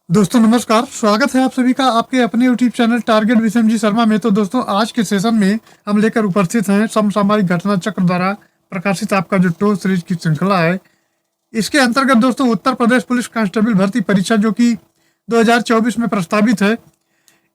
दोस्तों नमस्कार, स्वागत है आप सभी का आपके अपने यूट्यूब चैनल टारगेट विषम जी शर्मा में। तो दोस्तों आज के सेशन में हम लेकर उपस्थित हैं समसामयिक घटना चक्र द्वारा प्रकाशित आपका जो टो सीरीज की श्रृंखला है। इसके अंतर्गत दोस्तों उत्तर प्रदेश पुलिस कांस्टेबल भर्ती परीक्षा जो कि 2024 में प्रस्तावित है,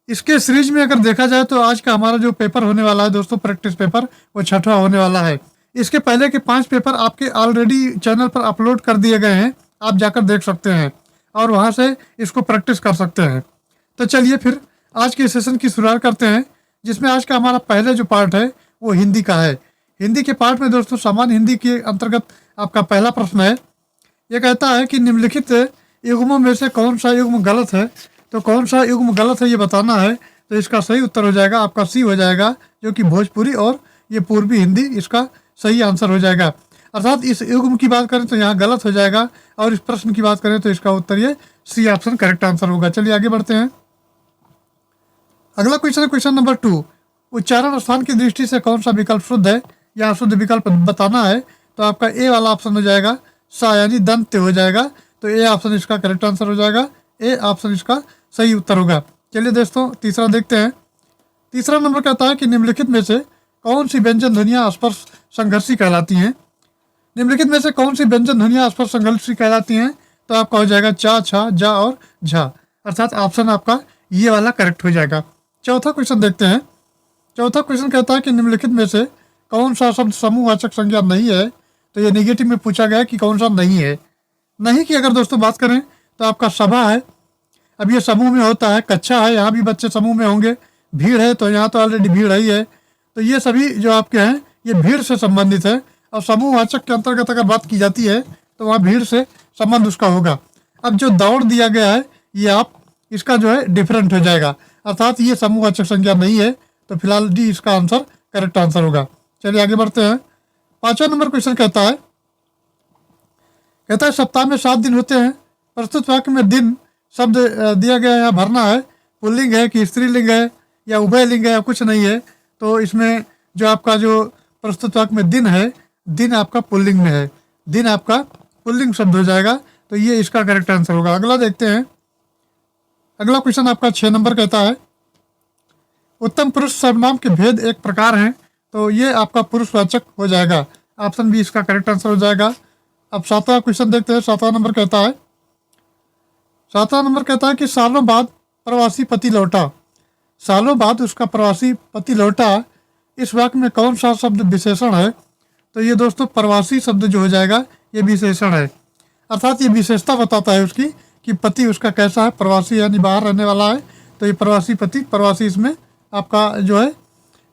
इसके सीरीज में अगर देखा जाए तो आज का हमारा जो पेपर होने वाला है दोस्तों, प्रैक्टिस पेपर, वो छठवां होने वाला है। इसके पहले के 5 पेपर आपके ऑलरेडी चैनल पर अपलोड कर दिए गए हैं, आप जाकर देख सकते हैं और वहां से इसको प्रैक्टिस कर सकते हैं। तो चलिए फिर आज के सेशन की शुरुआत करते हैं, जिसमें आज का हमारा पहले जो पार्ट है वो हिंदी का है। हिंदी के पार्ट में दोस्तों सामान्य हिंदी के अंतर्गत आपका पहला प्रश्न है। ये कहता है कि निम्नलिखित युग्मों में से कौन सा युग्म गलत है। तो कौन सा युग्म गलत है ये बताना है। तो इसका सही उत्तर हो जाएगा आपका सी हो जाएगा, जो कि भोजपुरी और ये पूर्वी हिंदी इसका सही आंसर हो जाएगा। अर्थात इस युग्म की बात करें तो यहाँ गलत हो जाएगा, और इस प्रश्न की बात करें तो इसका उत्तर ये सी ऑप्शन करेक्ट आंसर होगा। चलिए आगे बढ़ते हैं। अगला क्वेश्चन है क्वेश्चन नंबर 2। उच्चारण स्थान की दृष्टि से कौन सा विकल्प शुद्ध है या अशुद्ध विकल्प बताना है। तो आपका ए वाला ऑप्शन हो जाएगा सा, यानी दंत हो जाएगा। तो ए ऑप्शन इसका करेक्ट आंसर हो जाएगा, ए ऑप्शन इसका सही उत्तर होगा। चलिए दोस्तों तीसरा देखते हैं। तीसरा नंबर कहता है कि निम्नलिखित में से कौन सी व्यंजन ध्वनियाँ स्पर्श संघर्षी कहलाती हैं। निम्नलिखित में से कौन सी व्यंजन ध्वनियाँ स्पर्श संघर्षी कहलाती हैं। तो आपका हो जाएगा चा, छा, जा और झा। अर्थात ऑप्शन आपका ये वाला करेक्ट हो जाएगा। चौथा क्वेश्चन देखते हैं। चौथा क्वेश्चन कहता है कि निम्नलिखित में से कौन सा शब्द समूहवाचक संज्ञा नहीं है। तो ये नेगेटिव में पूछा गया है कि कौन सा नहीं है। नहीं की अगर दोस्तों बात करें तो आपका सभा है, अब ये समूह में होता है। कक्षा है, यहाँ भी बच्चे समूह में होंगे। भीड़ है, तो यहाँ तो ऑलरेडी भीड़ ही है। तो ये सभी जो आपके हैं ये भीड़ से संबंधित है, और समूहवाचक के अंतर्गत अगर बात की जाती है तो वहाँ भीड़ से संबंध उसका होगा। अब जो दौड़ दिया गया है ये आप इसका जो है डिफरेंट हो जाएगा, अर्थात ये समूहवाचक संज्ञा नहीं है। तो फिलहाल डी इसका आंसर करेक्ट आंसर होगा। चलिए आगे बढ़ते हैं। 5वां नंबर क्वेश्चन कहता है सप्ताह में 7 दिन होते हैं। प्रस्तुत वाक्य में दिन शब्द दिया गया है, यहाँ भरना है। पुल्लिंग है कि स्त्रीलिंग है या उभयलिंग है या कुछ नहीं है। तो इसमें जो आपका जो प्रस्तुत वाक्य में दिन है, दिन आपका पुल्लिंग में है, दिन आपका पुल्लिंग शब्द हो जाएगा। तो ये इसका करेक्ट आंसर होगा। अगला देखते हैं। अगला क्वेश्चन आपका 6 नंबर कहता है उत्तम पुरुष सर्वनाम के भेद एक प्रकार हैं। तो ये आपका पुरुषवाचक हो जाएगा, ऑप्शन बी इसका करेक्ट आंसर हो जाएगा। अब 7वां क्वेश्चन देखते हैं। 7वां नंबर कहता है कि सालों बाद प्रवासी पति लौटा। सालों बाद उसका प्रवासी पति लौटा, इस वाक्य में कौन सा शब्द विशेषण है। तो ये दोस्तों प्रवासी शब्द जो हो जाएगा ये विशेषण है, अर्थात ये विशेषता बताता है उसकी कि पति उसका कैसा है, प्रवासी यानी बाहर रहने वाला है। तो ये प्रवासी पति, प्रवासी इसमें आपका जो है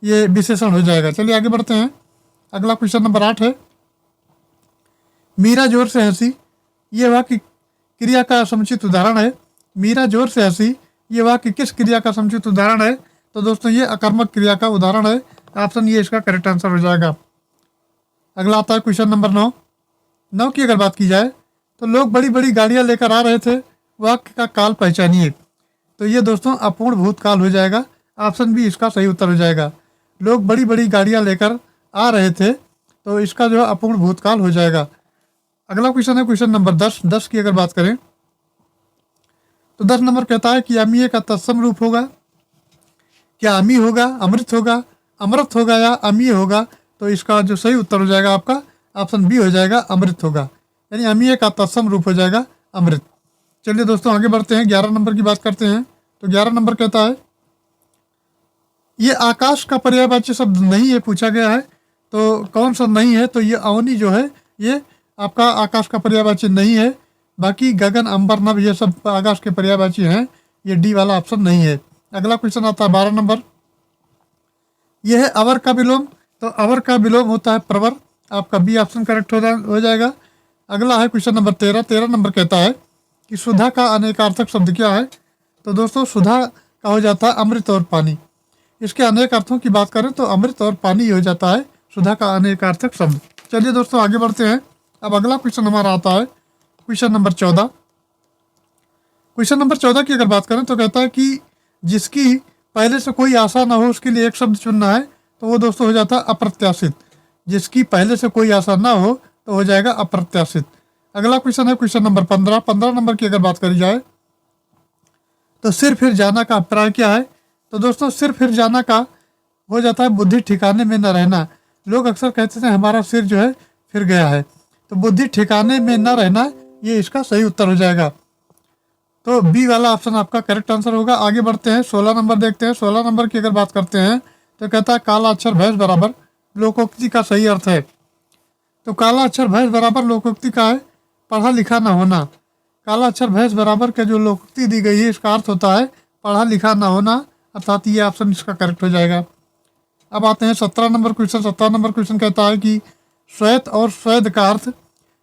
ये विशेषण हो जाएगा। चलिए आगे बढ़ते हैं। अगला क्वेश्चन नंबर 8 है। मीरा जोर से हंसी, ये वाक्य क्रिया का समुचित उदाहरण है। मीरा जोर से हंसी, ये वाक्य किस क्रिया का समुचित उदाहरण है। तो दोस्तों ये अकर्मक क्रिया का उदाहरण है, ऑप्शन ये इसका करेक्ट आंसर हो जाएगा। अगला आता है क्वेश्चन नंबर 9 की अगर बात की जाए तो लोग बड़ी बड़ी गाड़ियां लेकर आ रहे थे, वाक्य का काल पहचानिए। तो ये दोस्तों अपूर्ण भूतकाल हो जाएगा, ऑप्शन बी इसका सही उत्तर हो जाएगा। लोग बड़ी बड़ी गाड़ियां लेकर आ रहे थे, तो इसका जो है अपूर्ण भूतकाल हो जाएगा। अगला क्वेश्चन है क्वेश्चन नंबर 10 की अगर बात करें तो 10 नंबर कहता है कि अमीय का तत्सम रूप होगा। क्या अमी होगा, अमृत होगा, अमृत होगा या अमीय होगा। तो इसका जो सही उत्तर हो जाएगा आपका ऑप्शन बी हो जाएगा, अमृत होगा, यानी अमीय का तत्सम रूप हो जाएगा अमृत। चलिए दोस्तों आगे बढ़ते हैं। 11 नंबर की बात करते हैं। तो 11 नंबर कहता है ये आकाश का पर्यायवाची शब्द नहीं है, पूछा गया है। तो कौन सा नहीं है। तो ये अवनी जो है ये आपका आकाश का पर्यायवाची नहीं है। बाकी गगन, अंबर, नभ ये सब आकाश के पर्यायवाची हैं। ये डी वाला ऑप्शन नहीं है। अगला क्वेश्चन आता है 12 नंबर। यह है अवर का विलोम। तो अवर का विलोम होता है प्रवर, आपका बी ऑप्शन करेक्ट हो जाएगा। अगला है क्वेश्चन नंबर 13। 13 नंबर कहता है कि सुधा का अनेकार्थक शब्द क्या है। तो दोस्तों सुधा का हो जाता है अमृत और पानी। इसके अनेक अर्थों की बात करें तो अमृत और पानी हो जाता है सुधा का अनेकार्थक शब्द। चलिए दोस्तों आगे बढ़ते हैं। अब अगला क्वेश्चन हमारा आता है क्वेश्चन नंबर 14। क्वेश्चन नंबर 14 की अगर बात करें तो कहता है कि जिसकी पहले से कोई आशा ना हो उसके लिए एक शब्द चुनना है। तो वो दोस्तों हो जाता है अप्रत्याशित। जिसकी पहले से कोई आशा ना हो तो हो जाएगा अप्रत्याशित। अगला क्वेश्चन है क्वेश्चन नंबर 15। 15 नंबर की अगर बात करी जाए तो सिर फिर जाना का अभिप्राय क्या है? तो दोस्तों सिर फिर जाना का हो जाता है बुद्धि ठिकाने में न रहना। लोग अक्सर कहते हैं हमारा सिर जो है फिर गया है, तो बुद्धि ठिकाने में न रहना ये इसका सही उत्तर हो जाएगा। तो बी वाला ऑप्शन आपका करेक्ट आंसर होगा। आगे बढ़ते हैं, 16 नंबर देखते हैं। 16 नंबर की अगर बात करते हैं तो कहता है काला अक्षर भैंस बराबर लोकोक्ति का सही अर्थ है। तो काला अक्षर भैंस बराबर लोकोक्ति का है पढ़ा लिखा ना होना। काला अक्षर भैंस बराबर का जो लोकोक्ति दी गई है इसका अर्थ होता है पढ़ा लिखा ना होना, अर्थात ये ऑप्शन इसका करेक्ट हो जाएगा। अब आते हैं 17 नंबर क्वेश्चन। 17 नंबर क्वेश्चन कहता है कि श्वेत और श्वेद का अर्थ।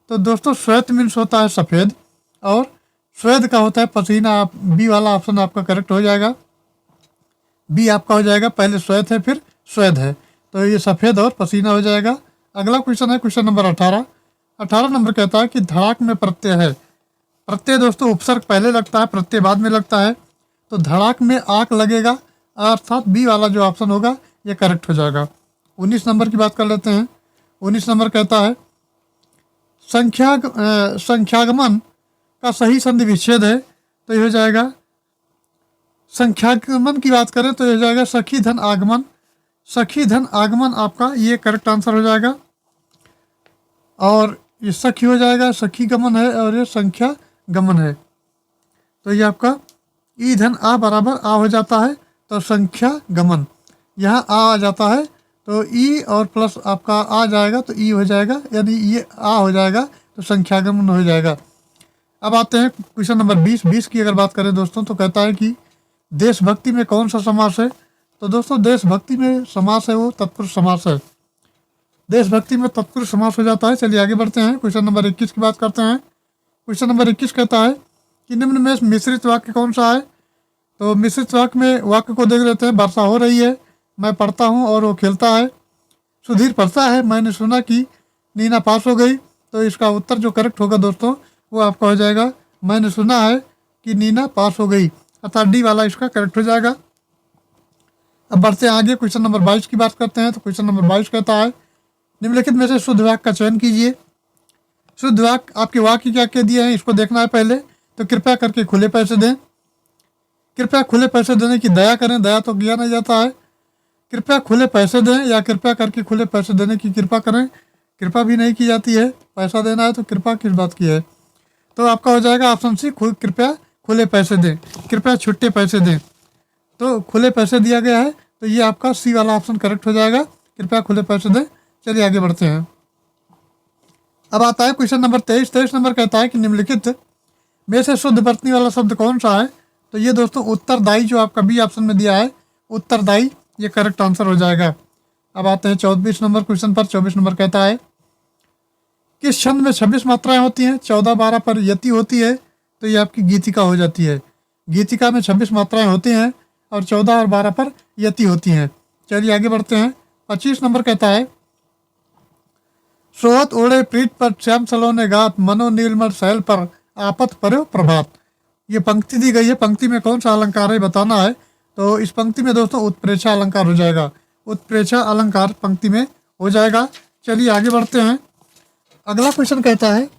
तो दोस्तों श्वेत मीन्स होता है सफ़ेद और श्वेद का होता है पसीना। आप बी वाला ऑप्शन आपका करेक्ट हो जाएगा। बी आपका हो जाएगा, पहले श्वेत है फिर श्वेद है, तो ये सफ़ेद और पसीना हो जाएगा। अगला क्वेश्चन है क्वेश्चन नंबर 18। 18 नंबर कहता है कि धड़ाक में प्रत्यय है। प्रत्यय दोस्तों उपसर्ग पहले लगता है, प्रत्यय बाद में लगता है, तो धड़ाक में आक लगेगा, अर्थात बी वाला जो ऑप्शन होगा ये करेक्ट हो जाएगा। 19 नंबर की बात कर लेते हैं। 19 नंबर कहता है संख्यागमन का सही संधि विच्छेद है, तो ये हो जाएगा, संख्यागमन की बात करें तो ये हो जाएगा सखी धन आगमन। सखी धन आगमन आपका ये करेक्ट आंसर हो जाएगा। और ये सखी हो जाएगा, सखी गमन है, और ये संख्या गमन है, तो ये आपका ई धन आ बराबर आ हो जाता है, तो संख्या गमन यहाँ आ जाता है, तो ई और प्लस आपका आ जाएगा तो ई हो जाएगा, यानी ये आ हो जाएगा तो संख्यागमन हो जाएगा। अब आते हैं क्वेश्चन नंबर 20। 20 की अगर बात करें दोस्तों तो कहता है कि देशभक्ति में कौन सा समास है? तो दोस्तों देशभक्ति में समास है वो तत्पुरुष समास है। देशभक्ति में तत्पुरुष समास हो जाता है। चलिए आगे बढ़ते हैं, क्वेश्चन नंबर 21 की बात करते हैं। क्वेश्चन नंबर 21 कहता है कि निम्न में मिश्रित वाक्य कौन सा है? तो मिश्रित वाक्य में वाक्य को देख लेते हैं। वर्षा हो रही है, मैं पढ़ता हूँ और वो खेलता है। सुधीर पढ़ता है, मैंने सुना कि नीना पास हो गई। तो इसका उत्तर जो करेक्ट होगा दोस्तों वो आपका हो जाएगा, मैंने सुना है कि नीना पास हो गई, अर्थात डी वाला इसका करेक्ट हो जाएगा। अब बढ़ते हैं आगे, क्वेश्चन नंबर 22 की बात करते हैं। तो क्वेश्चन नंबर 22 कहता है निम्नलिखित में से शुद्ध वाक्य का चयन कीजिए। शुद्ध वाक्य आपके वाक्य क्या क्या दिए हैं इसको देखना है पहले। तो कृपया करके खुले पैसे दें। कृपया खुले पैसे देने की दया करें, दया तो किया नहीं जाता है। कृपया खुले पैसे दें या कृपया करके खुले पैसे देने की कृपा करें, कृपा भी नहीं की जाती है। पैसा देना है तो कृपा किस बात की है? तो आपका हो जाएगा ऑप्शन सी, कृपया खुले पैसे दें, कृपया छुट्टे पैसे दें। तो खुले पैसे दिया गया है, तो ये आपका सी वाला ऑप्शन करेक्ट हो जाएगा, कृपया खुले पैसे दें। चलिए आगे बढ़ते हैं। अब आता है क्वेश्चन नंबर 23। 23 नंबर कहता है कि निम्नलिखित में से शुद्ध बरतने वाला शब्द कौन सा है? तो ये दोस्तों उत्तरदायी जो आपका बी ऑप्शन में दिया है, उत्तरदायी, ये करेक्ट आंसर हो जाएगा। अब आते हैं 24 नंबर क्वेश्चन पर। 24 नंबर कहता है किस छंद में 26 मात्राएं होती हैं? 14-12 पर यति होती है, तो ये आपकी गीतिका हो जाती है। गीतिका में 26 मात्राएं होती हैं और 14 और 12 पर यति होती हैं। चलिए आगे बढ़ते हैं। 25 नंबर कहता है सोहत ओढ़े प्रीत पर श्याम सलोने गात, मनो नीलमल शैल पर आपत पर्यो प्रभात। ये पंक्ति दी गई है, पंक्ति में कौन सा अलंकार है बताना है। तो इस पंक्ति में दोस्तों उत्प्रेक्षा अलंकार हो जाएगा, उत्प्रेक्षा अलंकार पंक्ति में हो जाएगा। चलिए आगे बढ़ते हैं। अगला क्वेश्चन कहता है,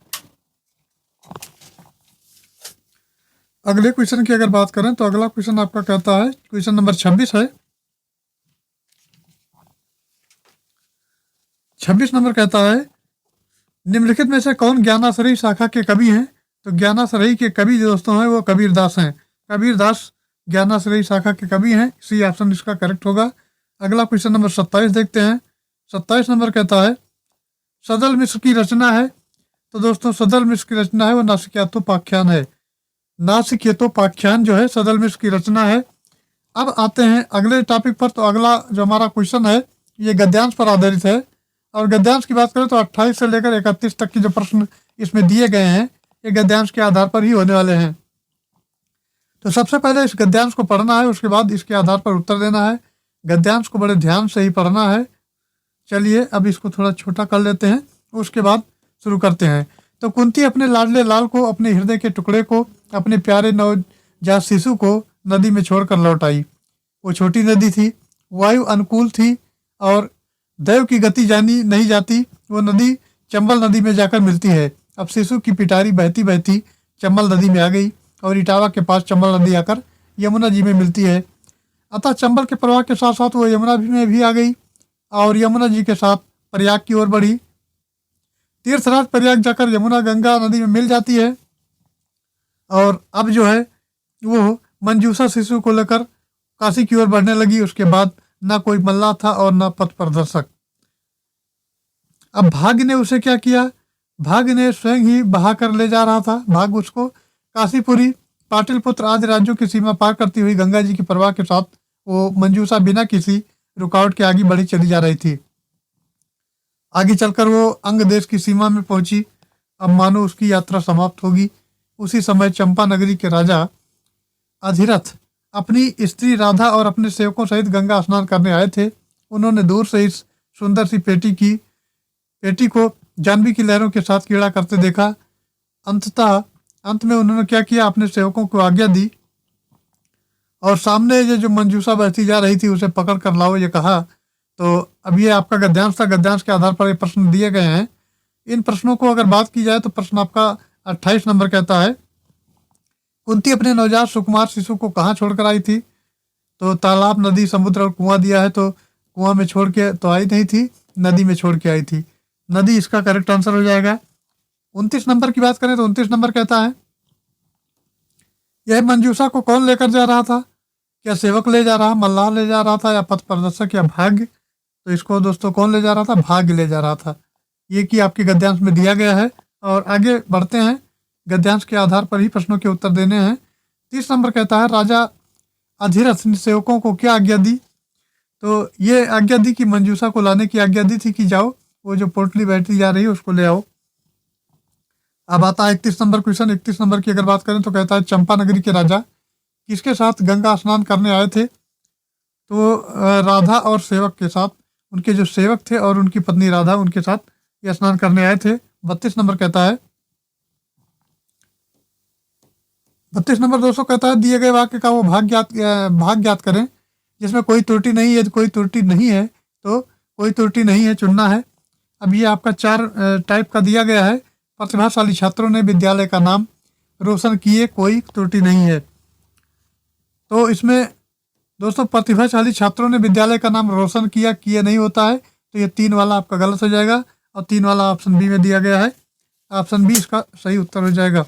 अगले क्वेश्चन की अगर बात करें तो अगला क्वेश्चन आपका कहता है, क्वेश्चन नंबर 26 है। 26 नंबर कहता है निम्नलिखित में से कौन ज्ञानाश्रयी शाखा के कवि हैं? तो ज्ञानाश्रयी के कवि जो दोस्तों हैं वो कबीरदास हैं। कबीरदास ज्ञानाश्रयी शाखा के कवि हैं, सी ऑप्शन इसका करेक्ट होगा। अगला क्वेश्चन नंबर 27 देखते हैं। 27 नंबर कहता है सदल मिश्र की रचना है। तो दोस्तों सदल मिश्र की रचना है वो नासिकेतोपाख्यान है। नासिकेतोपाख्यान जो है सदल मिश्र की रचना है। अब आते हैं अगले टॉपिक पर। तो अगला जो हमारा क्वेश्चन है ये गद्यांश पर आधारित है, और गद्यांश की बात करें तो 28 से लेकर 31 तक की जो प्रश्न इसमें दिए गए हैं ये गद्यांश के आधार पर ही होने वाले हैं। तो सबसे पहले इस गद्यांश को पढ़ना है, उसके बाद इसके आधार पर उत्तर देना है। गद्यांश को बड़े ध्यान से ही पढ़ना है। चलिए अब इसको थोड़ा छोटा कर लेते हैं, उसके बाद शुरू करते हैं। तो कुंती अपने लाडले लाल को, अपने हृदय के टुकड़े को, अपने प्यारे नवजात शिशु को नदी में छोड़कर लौट आई। वो छोटी नदी थी, वायु अनुकूल थी और दैव की गति जानी नहीं जाती। वो नदी चंबल नदी में जाकर मिलती है। अब शिशु की पिटारी बहती बहती चंबल नदी में आ गई और इटावा के पास चंबल नदी आकर यमुना जी में मिलती है। अतः चंबल के प्रवाह के साथ साथ वो यमुना भी में भी आ गई और यमुना जी के साथ प्रयाग की ओर बढ़ी। तीर्थराज प्रयाग जाकर यमुना गंगा नदी में मिल जाती है और अब जो है वो मंजूषा शिशु को लेकर काशी की ओर बढ़ने लगी। उसके बाद ना कोई मल्लाह था और ना पथ प्रदर्शक। अब भाग्य ने उसे क्या किया, भाग्य ने स्वयं ही बहा कर ले जा रहा था। भाग्य उसको काशीपुरी पाटिलपुत्र आदि राज्यों की सीमा पार करती हुई गंगा जी की प्रवाह के साथ वो मंजूषा बिना किसी रुकावट के आगे बढ़ी चली जा रही थी। आगे चलकर वो अंग देश की सीमा में पहुंची। अब मानो उसकी यात्रा समाप्त होगी। उसी समय चंपा नगरी के राजा अधिरथ अपनी स्त्री राधा और अपने सेवकों सहित गंगा स्नान करने आए थे। उन्होंने दूर से इस सुंदर सी पेटी को जानवी की लहरों के साथ कीड़ा करते देखा। अंत में उन्होंने क्या किया, अपने सेवकों को आज्ञा दी और सामने ये जो मंजूषा बहती जा रही थी उसे पकड़ कर लाओ ये कहा। तो अब ये आपका गद्यांश था। गद्यांश के आधार पर ये प्रश्न दिए गए हैं। इन प्रश्नों को अगर बात की जाए तो प्रश्न आपका 28 नंबर कहता है, कुंती अपने नवजात सुकुमार शिशु को कहाँ छोड़कर आई थी? तो तालाब, नदी, समुद्र और कुआं दिया है। तो कुआं में छोड़ के तो आई नहीं थी, नदी में छोड़ के आई थी। नदी इसका करेक्ट आंसर हो जाएगा। 29 नंबर की बात करें तो 29 नंबर कहता है, यह मंजूषा को कौन लेकर जा रहा था? क्या सेवक ले जा रहा, मल्लाह ले जा रहा था, या पथ प्रदर्शक, या भाग्य? तो इसको दोस्तों कौन ले जा रहा था? भाग्य ले जा रहा था। ये कि आपके गद्यांश में दिया गया है। और आगे बढ़ते हैं, गद्यांश के आधार पर ही प्रश्नों के उत्तर देने हैं। 30 नंबर कहता है, राजा अधिरथ ने सेवकों को क्या आज्ञा दी? तो ये आज्ञा दी कि मंजूषा को लाने की आज्ञा दी थी कि जाओ वो जो पोटली बैठी जा रही है उसको ले आओ। अब आता है 31 नंबर क्वेश्चन। 31 नंबर की अगर बात करें तो कहता है, चंपा नगरी के राजा किसके साथ गंगा स्नान करने आए थे? तो राधा और सेवक के साथ, उनके जो सेवक थे और उनकी पत्नी राधा, उनके साथ ये स्नान करने आए थे। 32 नंबर कहता है, 32 नंबर दोस्तों कहता है, दिए गए वाक्य का वो भाग ज्ञात करें जिसमें कोई त्रुटि नहीं है। कोई त्रुटि नहीं है तो कोई त्रुटि नहीं है चुनना है। अब ये आपका 4 टाइप का दिया गया है। प्रतिभाशाली छात्रों ने विद्यालय का नाम रोशन किए, कोई त्रुटि नहीं है। तो इसमें दोस्तों प्रतिभाशाली छात्रों ने विद्यालय का नाम रोशन किया, किए नहीं होता है। तो ये 3 वाला आपका गलत हो जाएगा और 3 वाला ऑप्शन बी में दिया गया है। ऑप्शन बी इसका सही उत्तर हो जाएगा।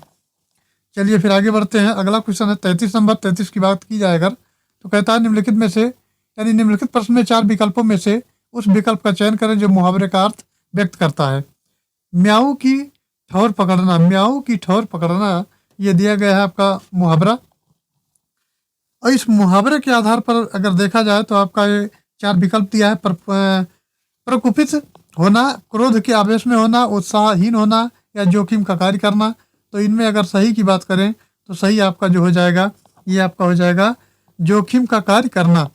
चलिए फिर आगे बढ़ते हैं। अगला क्वेश्चन है 33 नंबर। 33 की बात की जाए अगर तो कहता है, निम्नलिखित में से यानी निम्नलिखित प्रश्न में 4 विकल्पों में से उस विकल्प का चयन करें जो मुहावरे का अर्थ व्यक्त करता है। म्याऊ की ठौर पकड़ना, म्याऊ की ठौर पकड़ना, ये दिया गया है आपका मुहावरा। और इस मुहावरे के आधार पर अगर देखा जाए तो आपका ये 4 विकल्प दिया है। प्रकुपित होना, क्रोध के आवेश में होना, उत्साहहीन होना, या जोखिम का कार्य करना। तो इनमें अगर सही की बात करें तो सही आपका जो हो जाएगा, ये आपका हो जाएगा जोखिम का कार्य करना।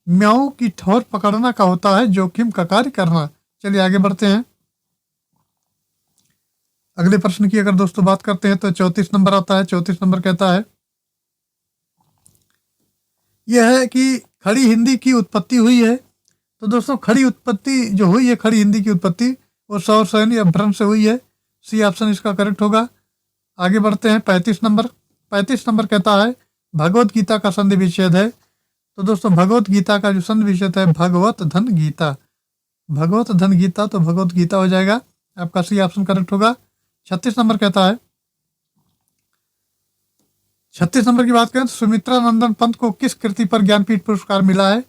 म्याऊ की ठौर पकड़ना का होता है जोखिम का कार्य करना। चलिए आगे बढ़ते हैं। अगले प्रश्न की अगर दोस्तों बात करते हैं तो 34 नंबर आता है। 34 नंबर कहता है, यह है कि खड़ी हिंदी की उत्पत्ति हुई है। तो दोस्तों खड़ी उत्पत्ति जो हुई है, खड़ी हिंदी की उत्पत्ति वो सौर सैनी अपभ्रंश से हुई है। सी ऑप्शन इसका करेक्ट होगा। आगे बढ़ते हैं 35 नंबर। 35 नंबर कहता है, भगवत गीता का संधि विच्छेद है। तो दोस्तों भगवत गीता का जो संधि विच्छेद है, भगवत धन गीता, भगवत धन गीता, तो भगवत गीता हो जाएगा आपका। सी ऑप्शन करेक्ट होगा। 36 नंबर कहता है, 36 नंबर की बात करें तो सुमित्रा नंदन पंत को किस कृति पर ज्ञानपीठ पुरस्कार मिला है?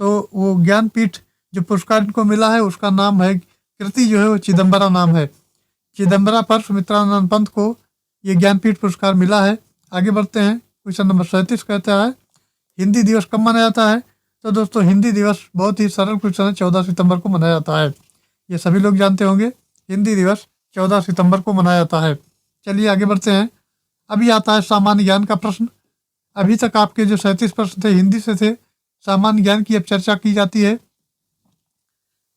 तो वो ज्ञानपीठ जो पुरस्कार इनको मिला है उसका नाम है, कृति जो है वो चिदम्बरा नाम है। चिदम्बरा पर सुमित्रा नंदन पंत को ये ज्ञानपीठ पुरस्कार मिला है। आगे बढ़ते हैं। क्वेश्चन नंबर 37 कहता है, हिंदी दिवस कब मनाया जाता है? तो दोस्तों हिंदी दिवस बहुत ही सरल क्वेश्चन है, 14 सितंबर को मनाया जाता है। ये सभी लोग जानते होंगे, हिंदी दिवस 14 सितंबर को मनाया जाता है। चलिए आगे बढ़ते हैं। अभी आता है सामान्य ज्ञान का प्रश्न। अभी तक आपके जो 37 प्रश्न थे हिंदी से थे, सामान्य ज्ञान की अब चर्चा की जाती है।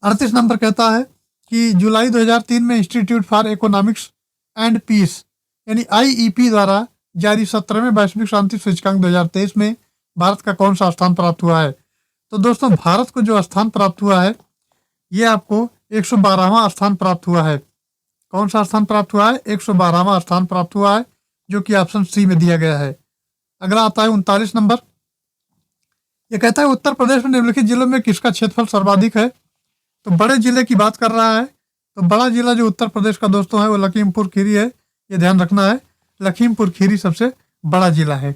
38 नंबर कहता है कि जुलाई 2003 में institute for economics and peace यानी IEP द्वारा जारी 17वें वैश्विक शांति सूचकांक 2023 में भारत का कौन सा स्थान प्राप्त हुआ है? तो दोस्तों भारत को जो स्थान प्राप्त हुआ है ये आपको 112वां स्थान प्राप्त हुआ है। कौन सा स्थान प्राप्त हुआ है? 112वां स्थान प्राप्त हुआ है, जो कि ऑप्शन सी में दिया गया है। अगला आता है 39 नंबर। ये कहता है उत्तर प्रदेश में निम्नलिखित जिलों में किसका क्षेत्रफल सर्वाधिक है। तो बड़े जिले की बात कर रहा है। तो बड़ा जिला जो उत्तर प्रदेश का दोस्तों है वो लखीमपुर खीरी है, ये ध्यान रखना है। लखीमपुर खीरी सबसे बड़ा जिला है।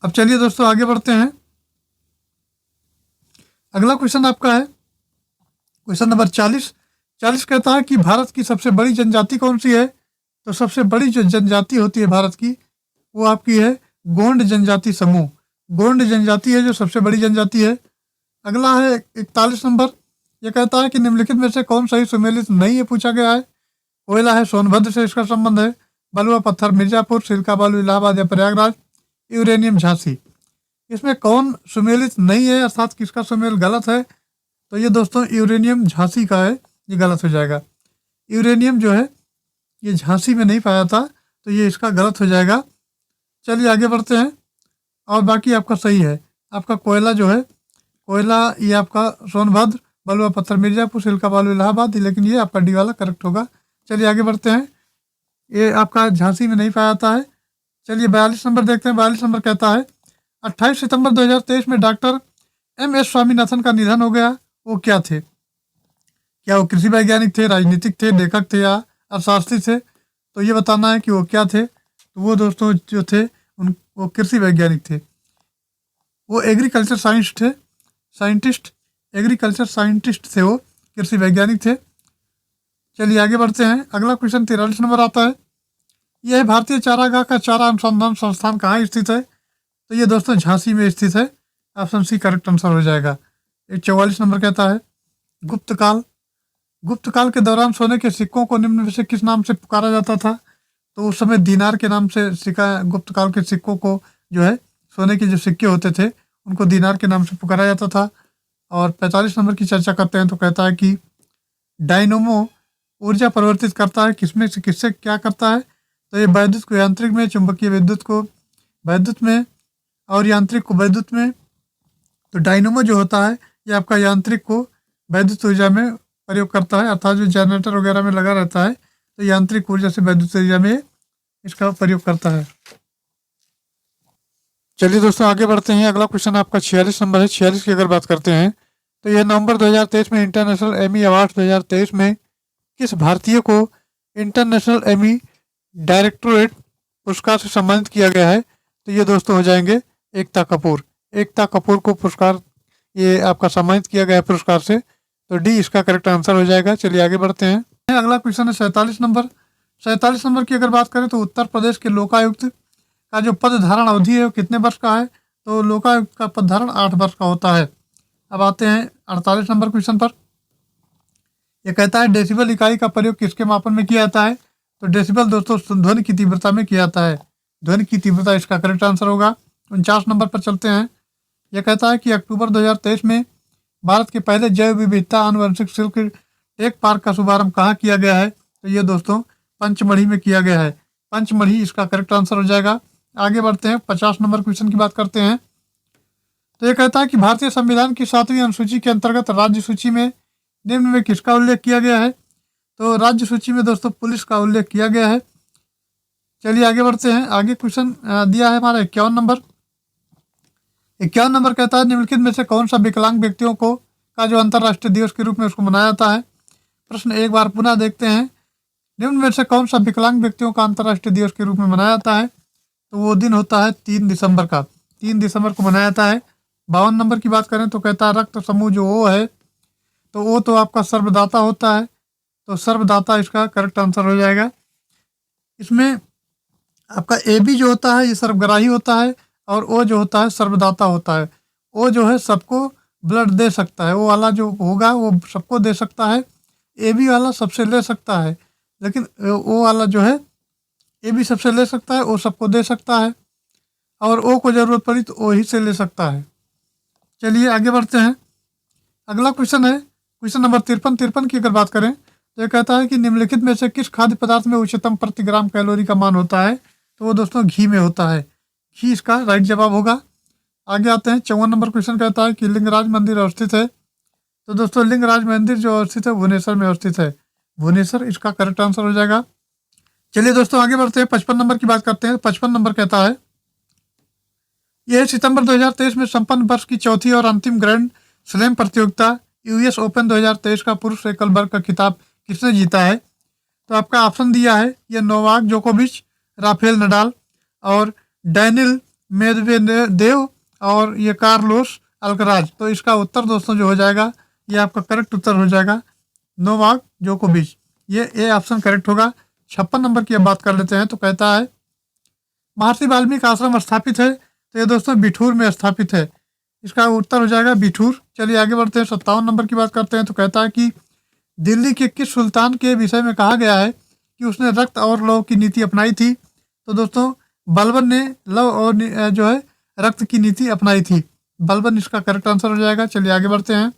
अब चलिए दोस्तों आगे बढ़ते हैं। अगला क्वेश्चन आपका है क्वेश्चन नंबर 40। 40 कहता है कि भारत की सबसे बड़ी जनजाति कौन सी है। तो सबसे बड़ी जो जनजाति होती है भारत की वो आपकी है गोंड जनजाति समूह। गोंड जनजाति है जो सबसे बड़ी जनजाति है। अगला है 41 नंबर। ये कहता है कि निम्नलिखित में से कौन सही सुमेलित नहीं है, पूछा गया है। कोयला है सोनभद्र से इसका संबंध है, बलुआ पत्थर मिर्जापुर, सिल्का बालू इलाहाबाद या प्रयागराज, यूरेनियम झांसी। इसमें कौन सुमेलित नहीं है अर्थात किसका सुमेल गलत है। तो ये दोस्तों यूरेनियम झांसी का है, ये गलत हो जाएगा। यूरेनियम जो है ये झांसी में नहीं पाया था, तो ये इसका गलत हो जाएगा। चलिए आगे बढ़ते हैं। और बाकी आपका सही है। आपका कोयला जो है, कोयला ये आपका सोनभद्र, बलुआ पत्थर मिर्जापुर, सिल्का बालू इलाहाबाद, लेकिन ये आपका डी वाला करेक्ट होगा। चलिए आगे बढ़ते हैं। ये आपका झांसी में नहीं पाया जाता है। चलिए 42 नंबर देखते हैं। 42 नंबर कहता है 28 सितंबर 2023 में डॉक्टर MS स्वामीनाथन का निधन हो गया। वो क्या थे? क्या वो कृषि वैज्ञानिक थे, राजनीतिक थे, लेखक थे या अर्थशास्त्री थे? तो ये बताना है कि वो क्या थे। तो वो दोस्तों जो थे वो कृषि वैज्ञानिक थे। वो एग्रीकल्चर साइंटिस्ट एग्रीकल्चर साइंटिस्ट थे, वो कृषि वैज्ञानिक थे। चलिए आगे बढ़ते हैं। अगला क्वेश्चन 43 नंबर आता है। यह भारतीय चारागाह का चारा अनुसंधान संस्थान कहाँ स्थित है? तो ये दोस्तों झांसी में स्थित है। ऑप्शन सी करेक्ट आंसर हो जाएगा। 44 नंबर कहता है गुप्तकाल के दौरान सोने के सिक्कों को निम्न में से किस नाम से पुकारा जाता था? तो उस समय दीनार के नाम से गुप्तकाल के सिक्कों को जो है सोने के जो सिक्के होते थे उनको दीनार के नाम से पुकारा जाता था। और 45 नंबर की चर्चा करते हैं। तो कहता है कि डायनोमो ऊर्जा परिवर्तित करता है, किसमें से किससे क्या करता है? तो ये वैद्युत को यांत्रिक में, चुंबकीय विद्युत को वैद्युत में और यांत्रिक को वैद्युत में। तो डायनोमो जो होता है ये आपका यांत्रिक को वैद्युत ऊर्जा में प्रयोग करता है, अर्थात जो जनरेटर वगैरह में लगा रहता है तो यांत्रिक ऊर्जा से वैद्युत ऊर्जा में इसका प्रयोग करता है। चलिए दोस्तों आगे बढ़ते हैं। अगला क्वेश्चन आपका 46 नंबर है। 46 की अगर बात करते हैं तो यह नवंबर 2023 में इंटरनेशनल एमी अवार्ड 2023 में किस भारतीय को इंटरनेशनल एमी डायरेक्टोरेट पुरस्कार से सम्मानित किया गया है? तो ये दोस्तों हो जाएंगे एकता कपूर। एकता कपूर को पुरस्कार ये आपका सम्मानित किया गया है पुरस्कार से। तो डी इसका करेक्ट आंसर हो जाएगा। चलिए आगे बढ़ते हैं। अगला क्वेश्चन है 47 नंबर। 47 नंबर की अगर बात करें तो उत्तर प्रदेश के लोकायुक्त का जो पद धारण अवधि है वो कितने वर्ष का है? तो लोकायुक्त का पद धारण 8 वर्ष का होता है। अब आते हैं 48 नंबर क्वेश्चन पर। यह कहता है डेसिबल इकाई का प्रयोग किसके मापन में किया जाता है? तो डेसिबल दोस्तों ध्वनि की तीव्रता में किया जाता है। ध्वनि की तीव्रता इसका करेक्ट आंसर होगा। 49 नंबर पर चलते हैं। यह कहता है कि अक्टूबर 2023 में भारत के पहले जैव विविधता आनुवंशिक सिल्क टेक पार्क का शुभारंभ कहाँ किया गया है? तो ये दोस्तों पंचमढ़ी में किया गया है। पंचमढ़ी इसका करेक्ट आंसर हो जाएगा। आगे बढ़ते हैं। 50 नंबर क्वेश्चन की बात करते हैं। तो ये कहता है कि भारतीय संविधान की 7वीं अनुसूची के अंतर्गत राज्य सूची में निम्न में किसका उल्लेख किया गया है? तो राज्य सूची में दोस्तों पुलिस का उल्लेख किया गया है। चलिए आगे बढ़ते हैं। आगे क्वेश्चन दिया है हमारा 51 नंबर। 51 नंबर कहता है निम्नलिखित में से कौन सा विकलांग व्यक्तियों को का जो अंतर्राष्ट्रीय दिवस के रूप में उसको मनाया जाता है? प्रश्न एक बार पुनः देखते हैं। निम्न में से कौन सा विकलांग व्यक्तियों का अंतर्राष्ट्रीय दिवस के रूप में मनाया जाता है? तो वो दिन होता है 3 दिसंबर का। 3 दिसंबर को मनाया जाता है। 52 नंबर की बात करें तो कहता है रक्त समूह जो ओ है, तो वो तो आपका सर्वदाता होता है। तो सर्वदाता इसका करेक्ट आंसर हो जाएगा। इसमें आपका AB जो होता है ये सर्वग्राही होता है और O जो होता है सर्वदाता होता है। O जो है सबको ब्लड दे सकता है, वो वाला जो होगा वो सबको दे सकता है। AB वाला सबसे ले सकता है, लेकिन O वाला जो है AB सबसे ले सकता है, O सबको दे सकता है और O को जरूरत पड़ी तो O ही से ले सकता है। चलिए आगे बढ़ते हैं। अगला क्वेश्चन है क्वेश्चन नंबर 53 की अगर बात करें तो ये कहता है कि निम्नलिखित में से किस खाद्य पदार्थ में उच्चतम प्रति ग्राम कैलोरी का मान होता है? तो वो दोस्तों घी में होता है। घी इसका राइट जवाब होगा। आगे आते हैं। 54 नंबर क्वेश्चन कहता है कि लिंगराज मंदिर अवस्थित है। तो दोस्तों लिंगराज मंदिर जो अवस्थित है भुवनेश्वर में अवस्थित है। भुवनेश्वर इसका करेक्ट आंसर हो जाएगा। चलिए दोस्तों आगे बढ़ते हैं। 55 नंबर की बात करते हैं। 55 नंबर कहता है यह सितंबर 2023 में संपन्न वर्ष की चौथी और अंतिम ग्रैंड स्लैम प्रतियोगिता यूएस ओपन 2023 का पुरुष एकल वर्ग का खिताब किसने जीता है? तो आपका ऑप्शन दिया है ये नोवाक जोकोविच, राफेल नडाल और डैनिल मेदवेदेव और ये कार्लोस अल्कराज। तो इसका उत्तर दोस्तों जो हो जाएगा, ये आपका करेक्ट उत्तर हो जाएगा नोवाक जोकोविच। ये ऑप्शन करेक्ट होगा। 56 नंबर की अब बात कर लेते हैं। तो कहता है महर्षि वाल्मीकि आश्रम स्थापित है? तो ये दोस्तों बिठूर में स्थापित है। इसका उत्तर हो जाएगा बिठूर। चलिए आगे बढ़ते हैं। 57 नंबर की बात करते हैं। तो कहता है कि दिल्ली के किस सुल्तान के विषय में कहा गया है कि उसने रक्त और लौ की नीति अपनाई थी? तो दोस्तों बलबन ने लव और जो है रक्त की नीति अपनाई थी। बलबन इसका करेक्ट आंसर हो जाएगा। चलिए आगे बढ़ते हैं।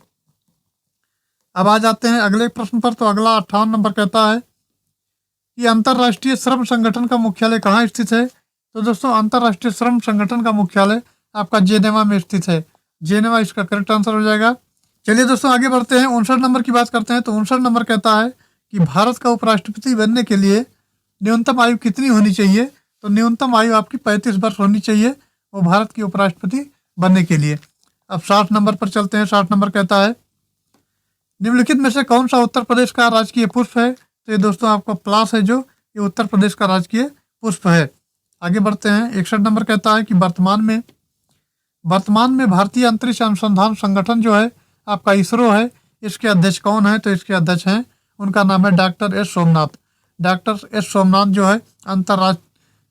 अब आ जाते हैं अगले प्रश्न पर। तो अगला 58 नंबर कहता है कि अंतर्राष्ट्रीय श्रम संगठन का मुख्यालय कहाँ स्थित है? तो दोस्तों अंतर्राष्ट्रीय श्रम संगठन का मुख्यालय आपका जेनेवा में स्थित है। जेनेवा इसका करेक्ट आंसर हो जाएगा। चलिए दोस्तों आगे बढ़ते हैं। 59 नंबर की बात करते हैं। तो 59 नंबर कहता है कि भारत का उपराष्ट्रपति बनने के लिए न्यूनतम आयु कितनी होनी चाहिए? तो न्यूनतम आयु आपकी 35 वर्ष होनी चाहिए वो भारत के उपराष्ट्रपति बनने के लिए। अब 60 नंबर पर चलते हैं। 60 नंबर कहता है निम्नलिखित में से कौन सा उत्तर प्रदेश का राजकीय पुष्प है? तो ये दोस्तों आपका पलाश है, जो ये उत्तर प्रदेश का राजकीय पुष्प है। आगे बढ़ते हैं। 61 नंबर कहता है कि वर्तमान में भारतीय अंतरिक्ष अनुसंधान संगठन जो है आपका इसरो है, इसके अध्यक्ष कौन है? तो इसके अध्यक्ष हैं, उनका नाम है doctor S Somnath. Doctor S Somnath जो है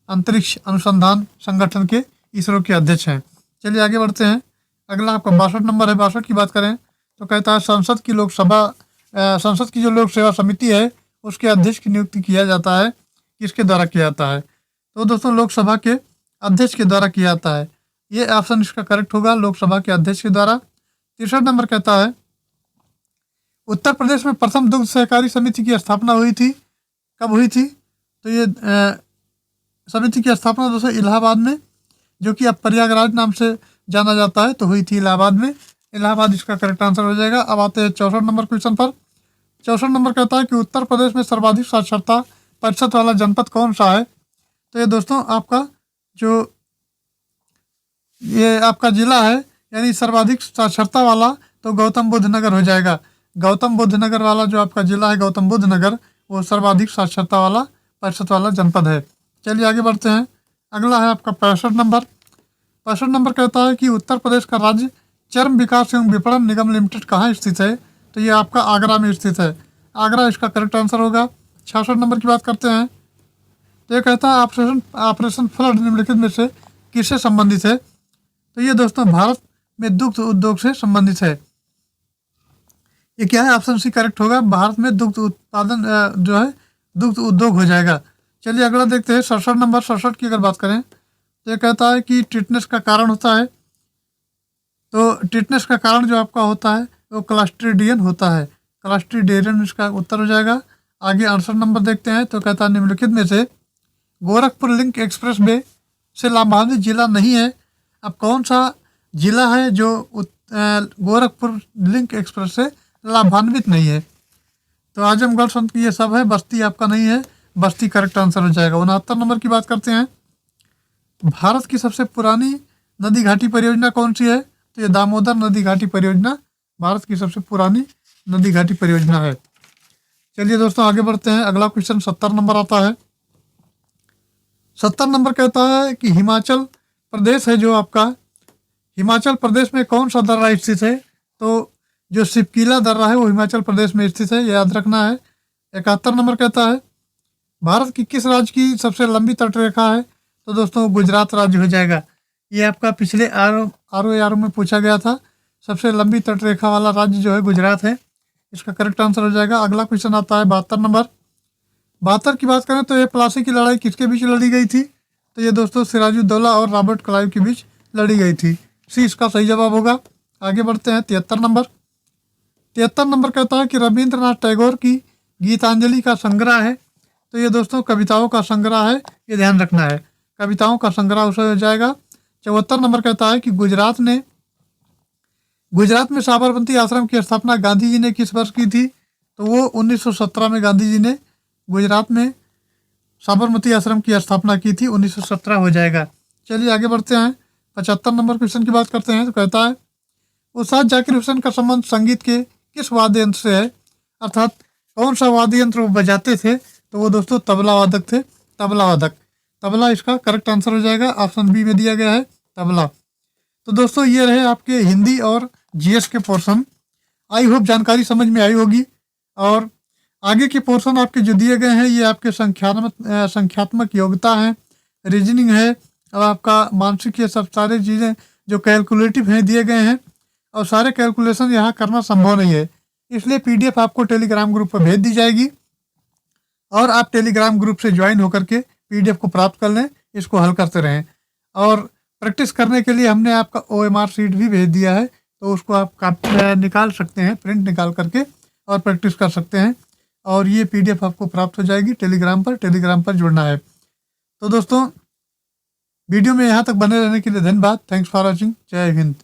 अंतरिक्ष अनुसंधान संगठन के इसरो के अध्यक्ष हैं। चलिए आगे बढ़ते हैं। अगला आपका 62 नंबर है। 62 की बात करें तो कहता है संसद की जो लोक सेवा समिति है उसके अध्यक्ष की नियुक्ति किया जाता है, किसके द्वारा किया जाता है? तो दोस्तों लोकसभा के अध्यक्ष के द्वारा किया जाता है। ये ऑप्शन इसका करेक्ट होगा, लोकसभा के अध्यक्ष के द्वारा। 63 नंबर कहता है उत्तर प्रदेश में प्रथम दुग्ध सहकारी समिति की स्थापना हुई थी, कब हुई थी? तो ये समिति की स्थापना दोस्तों इलाहाबाद में, जो कि अब प्रयागराज नाम से जाना जाता है, तो हुई थी इलाहाबाद में। इलाहाबाद इसका करेक्ट आंसर हो जाएगा। अब आते हैं 64 नंबर क्वेश्चन पर। 64 नंबर कहता है कि उत्तर प्रदेश में सर्वाधिक साक्षरता प्रतिशत वाला जनपद कौन सा है? तो ये दोस्तों आपका जो ये आपका जिला है, यानी सर्वाधिक साक्षरता वाला, तो गौतम बुद्ध नगर हो जाएगा। गौतम बुद्ध नगर वाला जो आपका जिला है गौतम बुद्ध नगर, वो सर्वाधिक साक्षरता वाला प्रतिशत वाला जनपद है। चलिए आगे बढ़ते हैं। अगला है आपका 65 नंबर। 65 नंबर कहता है कि उत्तर प्रदेश का राज्य चर्म विकास एवं विपणन निगम लिमिटेड कहाँ स्थित है? तो ये आपका आगरा में स्थित है। आगरा इसका करेक्ट आंसर होगा। 66 नंबर की बात करते हैं। तो ये कहता है ऑपरेशन फ्लड निम्नलिखित में से किससे संबंधित है? तो ये दोस्तों भारत में दुग्ध उद्योग से संबंधित है। ये क्या है? ऑप्शन सी करेक्ट होगा। भारत में दुग्ध उत्पादन जो है दुग्ध उद्योग हो जाएगा। चलिए अगला देखते हैं। 67 नंबर। 67 की अगर बात करें तो ये कहता है कि टिटनेस का कारण होता है, तो टिटनेस का कारण जो आपका होता है वो क्लस्ट्रीडियन होता है। क्लस्ट्रीडियन इसका उत्तर हो जाएगा। आगे आंसर नंबर देखते हैं। तो कहता है निम्नलिखित में से गोरखपुर लिंक एक्सप्रेस वे से लाभान्वित जिला नहीं है। अब कौन सा जिला है जो गोरखपुर लिंक एक्सप्रेस से लाभान्वित नहीं है? तो आजमगढ़ संत ये सब है, बस्ती आपका नहीं है। बस्ती करेक्ट आंसर हो जाएगा। 69 नंबर की बात करते हैं। भारत की सबसे पुरानी नदी घाटी परियोजना कौन सी है? तो ये दामोदर नदी घाटी परियोजना भारत की सबसे पुरानी नदी घाटी परियोजना है। चलिए दोस्तों आगे बढ़ते हैं। अगला क्वेश्चन 70 नंबर आता है। 70 नंबर कहता है कि हिमाचल प्रदेश है जो आपका, हिमाचल प्रदेश में कौन सा दर्रा स्थित है? तो जो सिपकीला दर्रा है वो हिमाचल प्रदेश में स्थित है, याद रखना है। 71 नंबर कहता है भारत की किस राज्य की सबसे लंबी तटरेखा है? तो दोस्तों गुजरात राज्य हो जाएगा। ये आपका पिछले आर में पूछा गया था। सबसे लंबी तटरेखा वाला राज्य जो है गुजरात है। इसका करेक्ट आंसर हो जाएगा। अगला क्वेश्चन आता है 72 नंबर। 72 की बात करें तो ये प्लासी की लड़ाई किसके बीच लड़ी गई थी? तो ये दोस्तों सिराजुद्दौला और रॉबर्ट क्लाइव के बीच लड़ी गई थी। सी इसका सही जवाब होगा। आगे बढ़ते हैं। 73 नंबर। 73 नंबर कहता है कि रविंद्रनाथ टैगोर की गीतांजलि का संग्रह है। तो ये दोस्तों कविताओं का संग्रह है, ये ध्यान रखना है। कविताओं का संग्रह उसे हो जाएगा। 74 नंबर कहता है कि गुजरात में साबरमती आश्रम की स्थापना गांधी जी ने किस वर्ष की थी? तो वो 1917 में गांधी जी ने गुजरात में साबरमती आश्रम की स्थापना की थी। 1917 हो जाएगा। चलिए आगे बढ़ते हैं। 75 नंबर क्वेश्चन की बात करते हैं तो कहता है उस्ताद जाकिर हुसैन का संबंध संगीत के किस वाद्य यंत्र से है, अर्थात कौन सा वाद्य यंत्र वो बजाते थे। तो वो दोस्तों तबला वादक थे, तबला वादक। तबला इसका करेक्ट आंसर हो जाएगा, ऑप्शन बी में दिया गया है तबला। तो दोस्तों ये रहे आपके हिंदी और जीएस के पोर्शन। आई होप जानकारी समझ में आई होगी। और आगे के पोर्शन आपके जो दिए गए हैं ये आपके संख्यात्मक योग्यता है, रीजनिंग है और आपका मानसिक, ये सब सारी चीज़ें जो कैलकुलेटिव हैं दिए गए हैं। और सारे कैलकुलेशन यहाँ करना संभव नहीं है, इसलिए पीडीएफ आपको टेलीग्राम ग्रुप पर भेज दी जाएगी और आप टेलीग्राम ग्रुप से ज्वाइन होकर के पीडीएफ को प्राप्त कर लें, इसको हल करते रहें। और प्रैक्टिस करने के लिए हमने आपका ओएमआर शीट भी भेज दिया है, तो उसको आप निकाल सकते हैं, प्रिंट निकाल करके और प्रैक्टिस कर सकते हैं। और ये पीडीएफ आपको प्राप्त हो जाएगी टेलीग्राम पर जुड़ना है। तो दोस्तों वीडियो में यहाँ तक बने रहने के लिए धन्यवाद। Thanks for watching. जय हिंद।